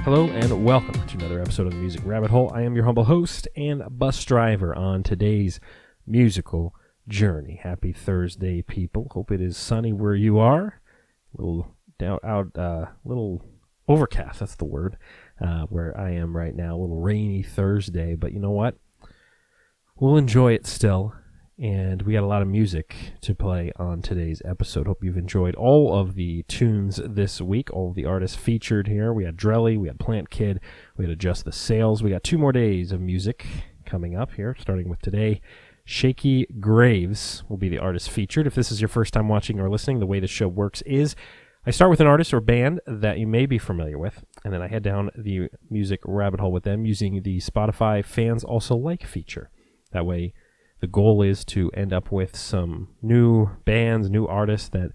Hello and welcome to another episode of the Music Rabbit Hole. I am your humble host and bus driver on today's musical journey. Happy Thursday, people. Hope it is sunny where you are. Little overcast, that's the word, where I am right now. A little rainy Thursday, but you know what? We'll enjoy it still. And we got a lot of music to play on today's episode. Hope you've enjoyed all of the tunes this week, all of the artists featured here. We had Drelly, we had Plant Kid, we had Adjust the Sails. We got 2 more days of music coming up here, starting with today. Shakey Graves will be the artist featured. If this is your first time watching or listening, the way the show works is I start with an artist or band that you may be familiar with, and then I head down the music rabbit hole with them using the Spotify Fans Also Like feature. That way, the goal is to end up with some new bands, new artists that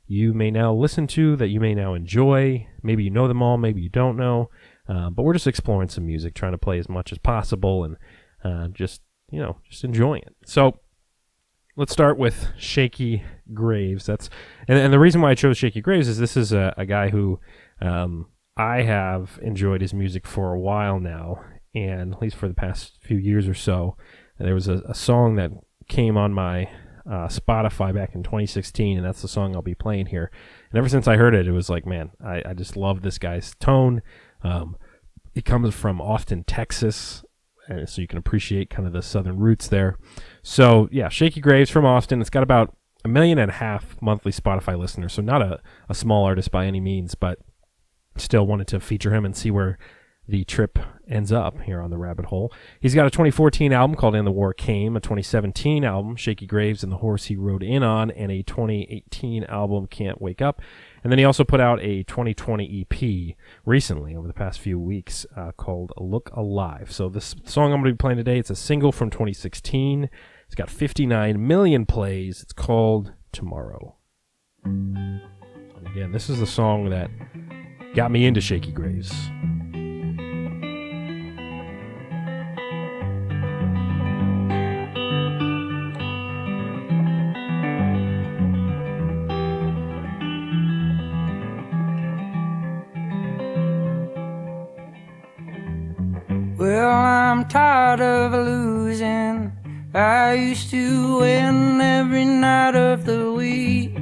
you may now listen to, that you may now enjoy. Maybe you know them all, maybe you don't know. But we're just exploring some music, trying to play as much as possible, and just enjoying it. So let's start with Shakey Graves. And the reason why I chose Shakey Graves is this is a guy who I have enjoyed his music for a while now, and at least for the past few years or so. And there was a song that came on my Spotify back in 2016, and that's the song I'll be playing here. And ever since I heard it, it was like, man, I just love this guy's tone. He comes from Austin, Texas, so you can appreciate kind of the southern roots there. So, yeah, Shakey Graves from Austin. It's got about 1.5 million monthly Spotify listeners, so not a small artist by any means, but still wanted to feature him and see where the trip ends up here on the rabbit hole. He's got a 2014 album called And the War Came, a 2017 album, Shakey Graves and the Horse He Rode In On, and a 2018 album, Can't Wake Up. And then he also put out a 2020 EP recently, over the past few weeks, called Look Alive. So this song I'm going to be playing today, it's a single from 2016. It's got 59 million plays. It's called Tomorrow. And again, this is the song that got me into Shakey Graves. Well, I'm tired of losing. I used to win every night of the week.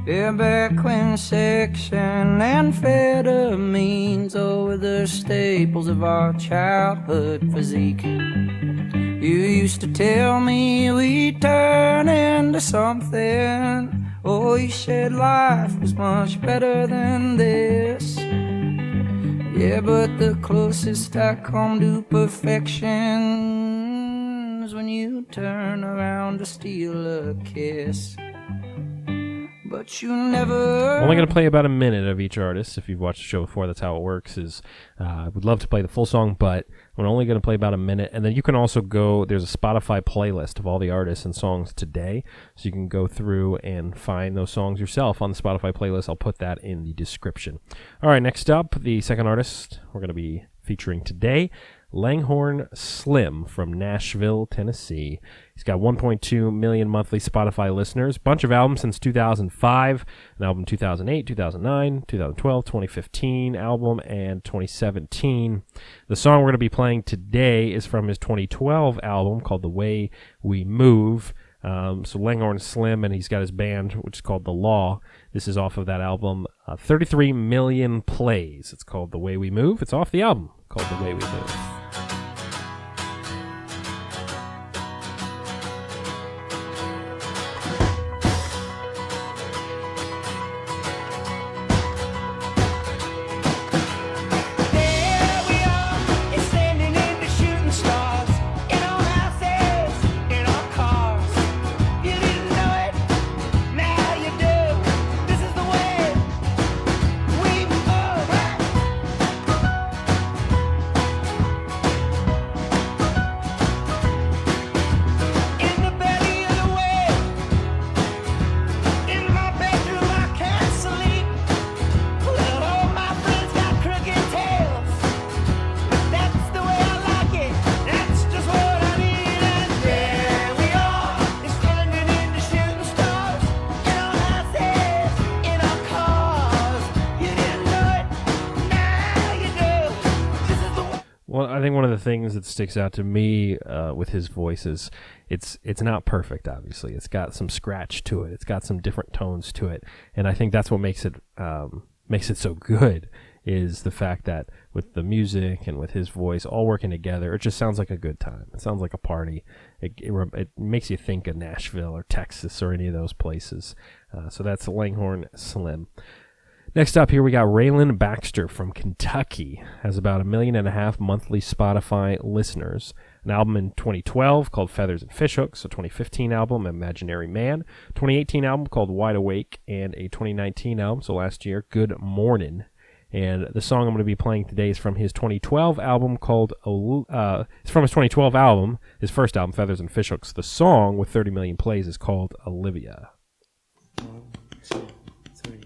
Yeah, back when sex and amphetamines were the staples of our childhood physique. You used to tell me we'd turn into something. Oh, you said life was much better than this. Yeah, but the closest I come to perfection is when you turn around to steal a kiss. But you never... I'm only going to play about a minute of each artist. If you've watched the show before, that's how it works. I would love to play the full song, but I'm only going to play about a minute. And then you can also go, there's a Spotify playlist of all the artists and songs today. So you can go through and find those songs yourself on the Spotify playlist. I'll put that in the description. All right, next up, the second artist we're going to be featuring today, Langhorne Slim from Nashville, Tennessee. He's got 1.2 million monthly Spotify listeners. Bunch of albums since 2005. An album 2008, 2009, 2012, 2015 album, and 2017. The song we're going to be playing today is from his 2012 album called The Way We Move. So Langhorne Slim, and he's got his band, which is called The Law. This is off of that album. 33 million plays. It's called The Way We Move. It's off the album called The Way We Move. think one of the things that sticks out to me with his voice is it's not perfect. Obviously, it's got some scratch to it. It's got some different tones to it, and I think that's what makes it so good. Is the fact that with the music and with his voice all working together, it just sounds like a good time. It sounds like a party. It makes you think of Nashville or Texas or any of those places. So that's Langhorne Slim. Next up here, we got Rayland Baxter from Kentucky. Has about 1.5 million monthly Spotify listeners. An album in 2012 called Feathers and Fishhooks, a 2015 album, Imaginary Man, 2018 album called Wide Awake, and a 2019 album, so last year, Good Mornin'. And the song I'm going to be playing today is from his 2012 album his first album, Feathers and Fishhooks. The song with 30 million plays is called Olivia. 1, 2, 3.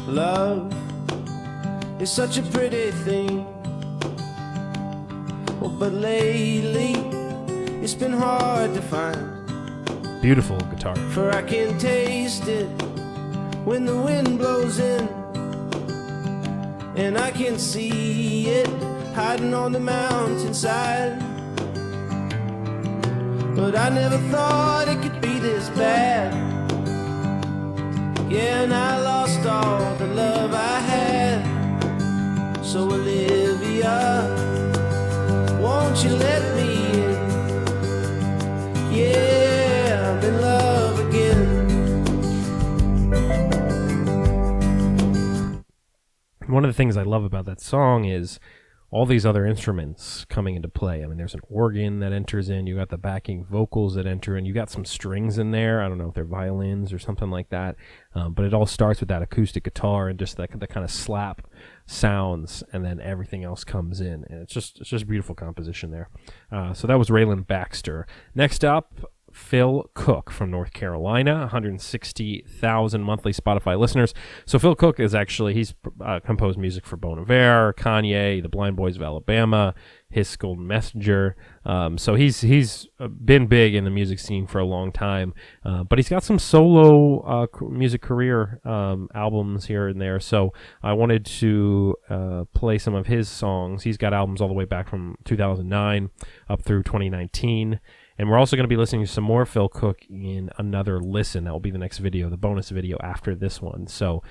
Love is such a pretty thing. Oh, but lately it's been hard to find. Beautiful guitar. For I can taste it when the wind blows in, and I can see it hiding on the mountainside. But I never thought it could be this bad. Yeah, and I lost all the love I had. So Olivia, won't you let me in? Yeah, I'm in love again. One of the things I love about that song is all these other instruments coming into play. I mean, there's an organ that enters in. You got the backing vocals that enter in. You got some strings in there. I don't know if they're violins or something like that. But it all starts with that acoustic guitar and just the kind of slap sounds, and then everything else comes in. And it's just beautiful composition there. So that was Rayland Baxter. Next up, Phil Cook from North Carolina, 160,000 monthly Spotify listeners. So Phil Cook is he's composed music for Bon Iver, Kanye, the Blind Boys of Alabama, His Golden Messenger. So he's been big in the music scene for a long time, but he's got some solo music career albums here and there. So I wanted to play some of his songs. He's got albums all the way back from 2009 up through 2019. And we're also going to be listening to some more Phil Cook in another listen. That will be the next video, the bonus video after this one. So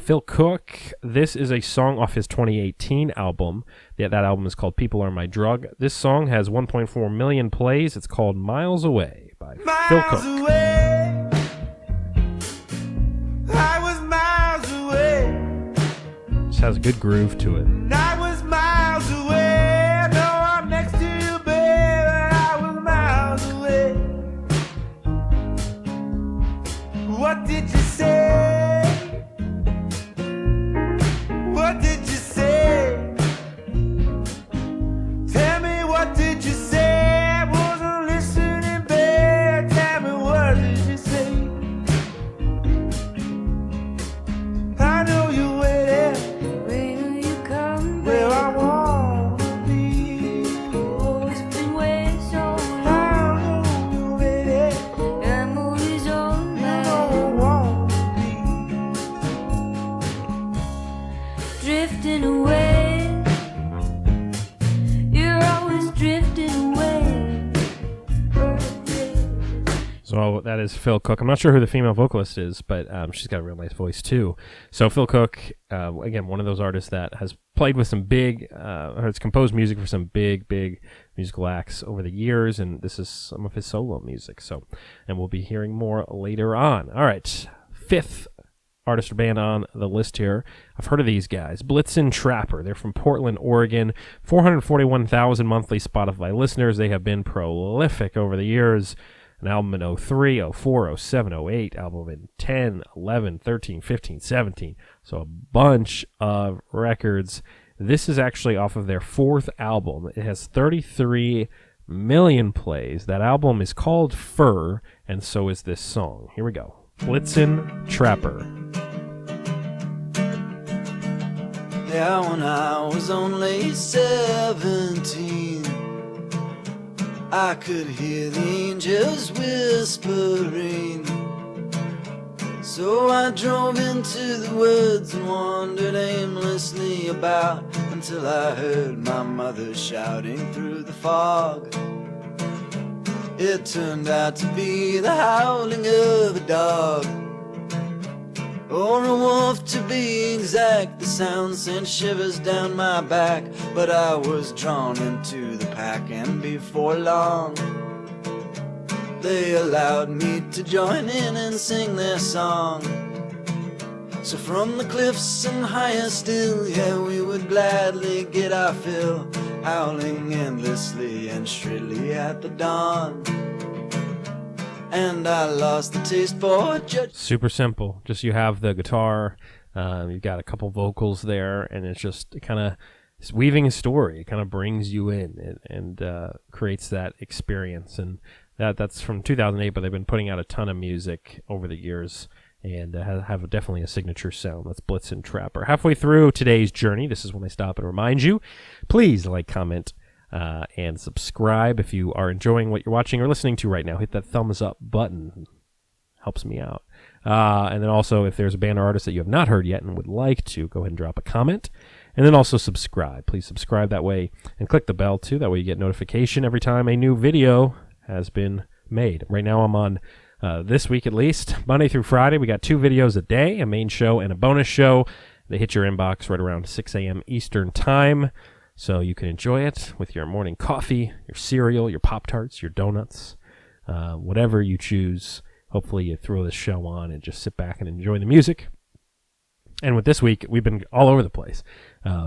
Phil Cook, this is a song off his 2018 album. That album is called People Are My Drug. This song has 1.4 million plays. It's called Miles Away by Phil Cook. Miles away, I was miles away. Just has a good groove to it. And I was miles away. No, I'm next to you, babe. I was miles away. What did you say? What did you say? Tell me, what did you say? I wasn't listening, babe. Tell me, what did you say? I know you're waiting. When will you come Where back? I want to be. Oh, it's been way so long. I know you're waiting. I'm always on You that. know I want to be. Drifting away. You're always drifting away. So that is Phil Cook. I'm not sure who the female vocalist is, but she's got a real nice voice too. So Phil Cook, again, one of those artists that has played with some big, or has composed music for some big musical acts over the years, and this is some of his solo music. So, and we'll be hearing more later on. All right, fifth artist or band on the list here. I've heard of these guys. Blitzen Trapper. They're from Portland, Oregon. 441,000 monthly Spotify listeners. They have been prolific over the years. An album in 03, 04, 07, 08, album in 10, 11, 13, 15, 17. So a bunch of records. This is actually off of their fourth album. It has 33 million plays. That album is called Fur, and so is this song. Here we go. Blitzen Trapper. Yeah, when I was only 17, I could hear the angels whispering. So I drove into the woods and wandered aimlessly about until I heard my mother shouting through the fog. It turned out to be the howling of a dog, or a wolf to be exact. The sound sent shivers down my back, but I was drawn into the pack, and before long they allowed me to join in and sing their song. So from the cliffs and higher still, yeah, we would gladly get our fill, howling endlessly and shrilly at the dawn. And I lost the taste for judge. Super simple. Just you have the guitar, you've got a couple vocals there, and it's just kind of weaving a story. It kind of brings you in and creates that experience. And that's from 2008, but they've been putting out a ton of music over the years and have definitely a signature sound. That's Blitzen Trapper. Halfway through today's journey, this is when I stop and remind you, please like, comment, and subscribe if you are enjoying what you're watching or listening to right now. Hit that thumbs up button. Helps me out. And then also, if there's a band or artist that you have not heard yet and would like to, go ahead and drop a comment. And then also subscribe. Please subscribe that way and click the bell too. That way you get notification every time a new video has been made. Right now I'm on, this week at least, Monday through Friday. We got 2 videos a day, a main show and a bonus show. They hit your inbox right around 6 a.m. Eastern time. So you can enjoy it with your morning coffee, your cereal, your Pop-Tarts, your donuts, whatever you choose. Hopefully you throw this show on and just sit back and enjoy the music. And with this week, we've been all over the place.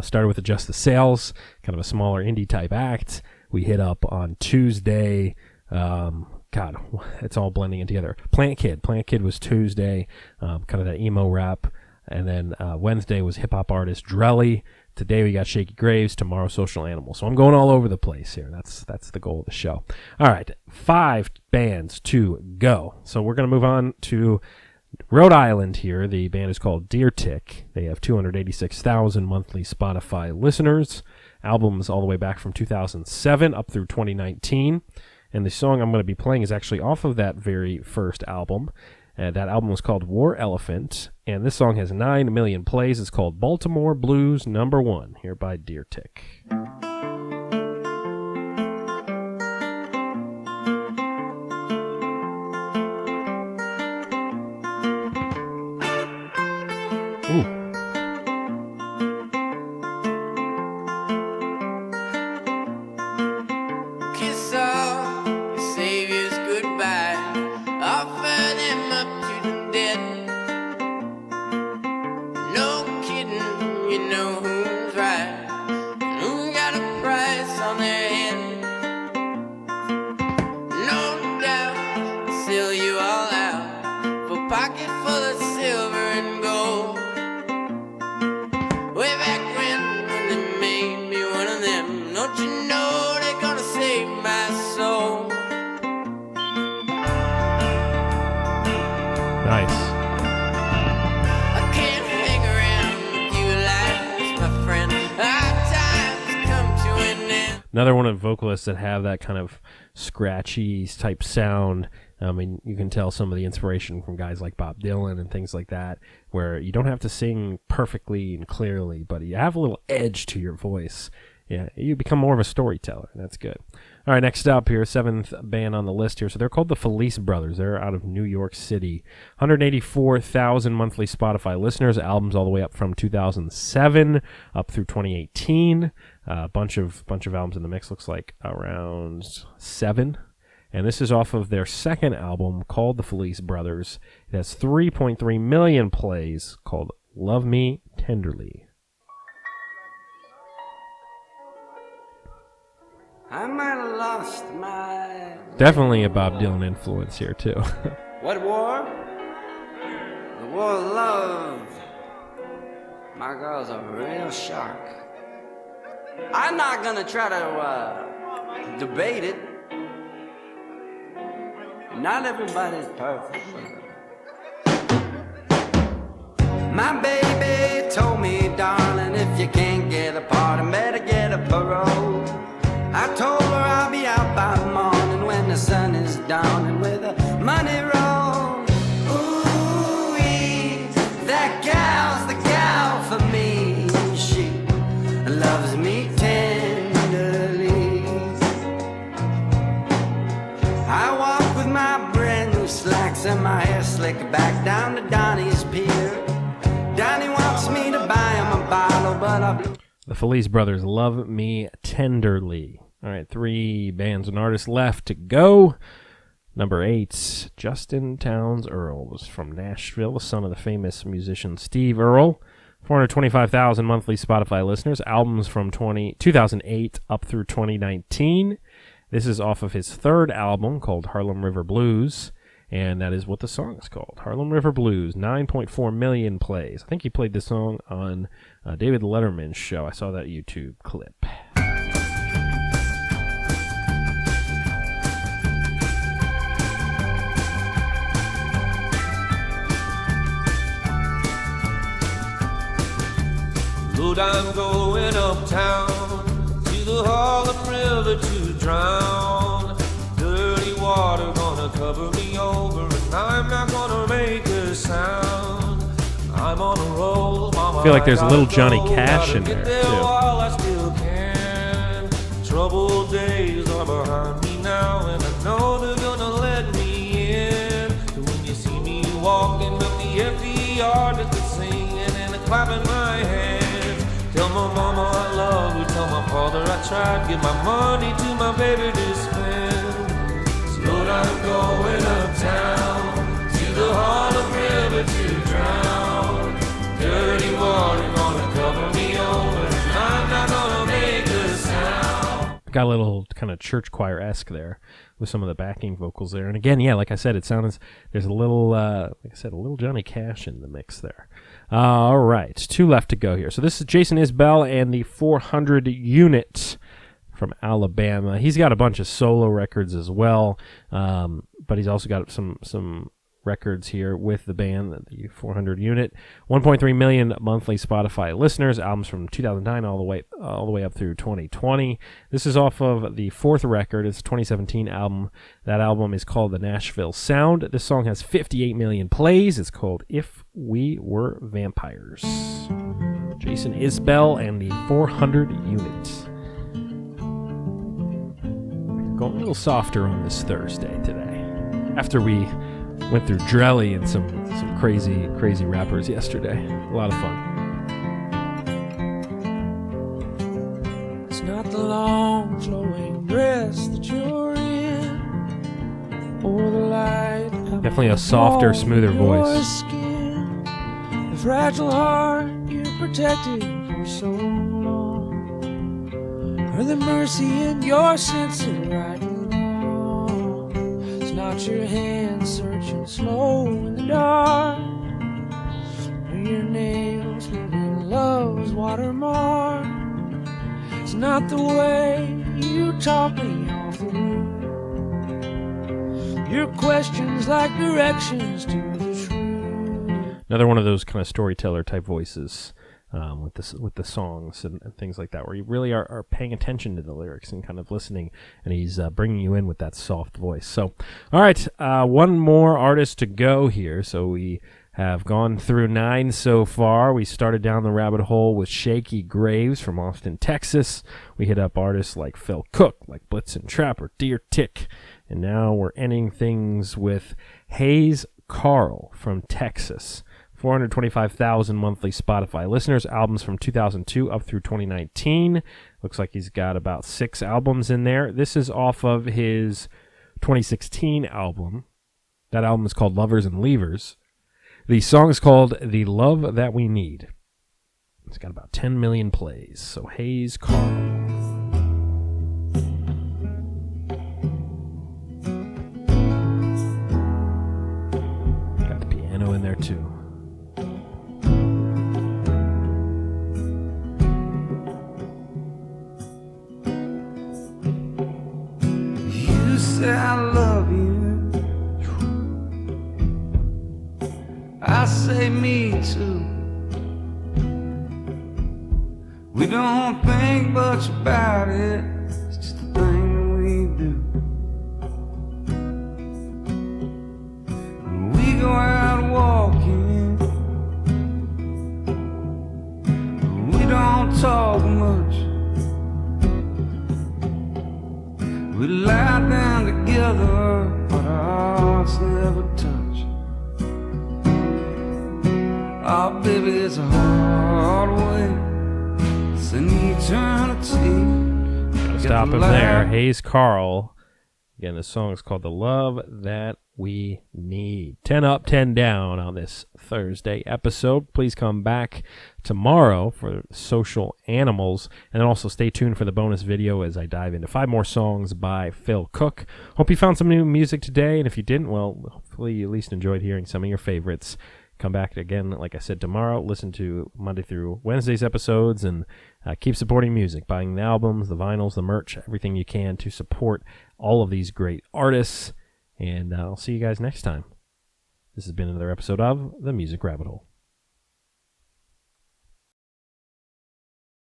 Started with Adjust the Sails, kind of a smaller indie type act. We hit up on Tuesday. God, it's all blending in together. Plant Kid was Tuesday, kind of that emo rap. And then Wednesday was hip-hop artist Drelly. Today we got Shakey Graves. Tomorrow Social Animal. So I'm going all over the place here. That's the goal of the show. All right, 5 bands to go. So we're going to move on to Rhode Island here. The band is called Deer Tick. They have 286,000 monthly Spotify listeners. Albums all the way back from 2007 up through 2019. And the song I'm going to be playing is actually off of that very first album. That album was called War Elephant, and this song has 9 million plays. It's called Baltimore Blues No. 1, here by Deer Tick. Ooh. Kiss all your saviors goodbye. Offer them up to the dead. No kidding, you know who's right and who got a price on their head. No doubt they'll sell you all out for a pocket full of silver and gold. Way back when they made me one of them, don't you know they're gonna save my soul? Nice. I can't hang around with you like this, my friend. Our time's come to an end. Another one of vocalists that have that kind of scratchy type sound. I mean, you can tell some of the inspiration from guys like Bob Dylan and things like that, where you don't have to sing perfectly and clearly, but you have a little edge to your voice. Yeah, you become more of a storyteller, and that's good. All right, next up here, 7th band on the list here. So they're called the Felice Brothers. They're out of New York City. 184,000 monthly Spotify listeners. Albums all the way up from 2007 up through 2018. A bunch of albums in the mix. Looks like around 7. And this is off of their second album called The Felice Brothers. It has 3.3 million plays, called Love Me Tenderly. I might have lost my... Definitely a Bob Dylan influence here, too. What war? The war of love. My girl's a real shark. I'm not gonna try to debate it. Not everybody's perfect. My baby told me, darling, if you can't get a pardon, better get a parole. I told her I'll be out by tomorrow. down to Donnie's Pier. Donnie wants me to buy him a bottle, but I've... The Felice Brothers, Love Me Tenderly. All right, 3 bands and artists left to go. Number 8, Justin Townes Earle was from Nashville, the son of the famous musician Steve Earle. 425,000 monthly Spotify listeners. Albums from 2008 up through 2019. This is off of his 3rd album called Harlem River Blues, and that is what the song is called. Harlem River Blues, 9.4 million plays. I think he played this song on David Letterman's show. I saw that YouTube clip. Lord, I'm going uptown to the Harlem River to drown. Dirty water gonna cover me over, and I'm not gonna make a sound. I'm on a roll, mama. I feel like there's a little Johnny Cash in there, too. While I still can. Troubled days are behind me now, and I know they're gonna let me in. So when you see me walking up the empty yard, just singing and clapping my hands. Tell my mama I love her, tell my father I tried, give my money to my baby to spend. So Lord, I'm going uptown to the Harlem River to drown. Dirty water gonna cover me over, and I'm not gonna make a sound. Got a little kind of church choir-esque there with some of the backing vocals there. And again, yeah, like I said, it sounds, there's a little, like I said, a little Johnny Cash in the mix there. All right, 2 left to go here. So this is Jason Isbell and the 400 Unit from Alabama. He's got a bunch of solo records as well, but he's also got some records here with the band, the 400 Unit. 1.3 million monthly Spotify listeners. Albums from 2009 all the way up through 2020. This is off of the 4th record. It's a 2017 album. That album is called The Nashville Sound. This song has 58 million plays. It's called If We Were Vampires. Jason Isbell and the 400 Unit. Going a little softer on this Thursday today. After we went through Drelly and some crazy rappers yesterday. A lot of fun. It's not the long flowing dress that you're in, or the light Definitely a softer, smoother voice. Skin, the fragile heart you protected for so long, or the mercy in your sense of right and wrong. It's not your hand searching slow in the dark, or your nails leaving love's watermark. It's not the way you talk me off the roof. Your questions like directions to the truth. Another one of those kind of storyteller type voices with the songs and things like that, where you really are paying attention to the lyrics and kind of listening, and he's bringing you in with that soft voice. So, all right, one more artist to go here. So we have gone through 9 so far. We started down the rabbit hole with Shakey Graves from Austin, Texas. We hit up artists like Phil Cook, like Blitzen Trapper, Deer Tick, and now we're ending things with Carll from Texas. 425,000 monthly Spotify listeners. Albums from 2002 up through 2019. Looks like he's got about 6 albums in there. This is off of his 2016 album. That album is called Lovers and Leavers. The song is called The Love That We Need. It's got about 10 million plays. So Carll. Got the piano in there too. You say I love you, I say me too. We don't think much about it, it's just a thing that we do. We go out walking, we don't talk much. We lie down together, but our hearts never touch. Oh, baby, it's a hard way. It's an eternity. Gotta stop him there. Hayes Carll. Again, the song is called The Love That We Need. 10 up, 10 down on this Thursday episode. Please come back tomorrow for Social Animals. And then also stay tuned for the bonus video as I dive into 5 more songs by Phil Cook. Hope you found some new music today. And if you didn't, well, hopefully you at least enjoyed hearing some of your favorites. Come back again, like I said, tomorrow. Listen to Monday through Wednesday's episodes and keep supporting music, buying the albums, the vinyls, the merch, everything you can to support all of these great artists. And I'll see you guys next time. This has been another episode of The Music Rabbit Hole.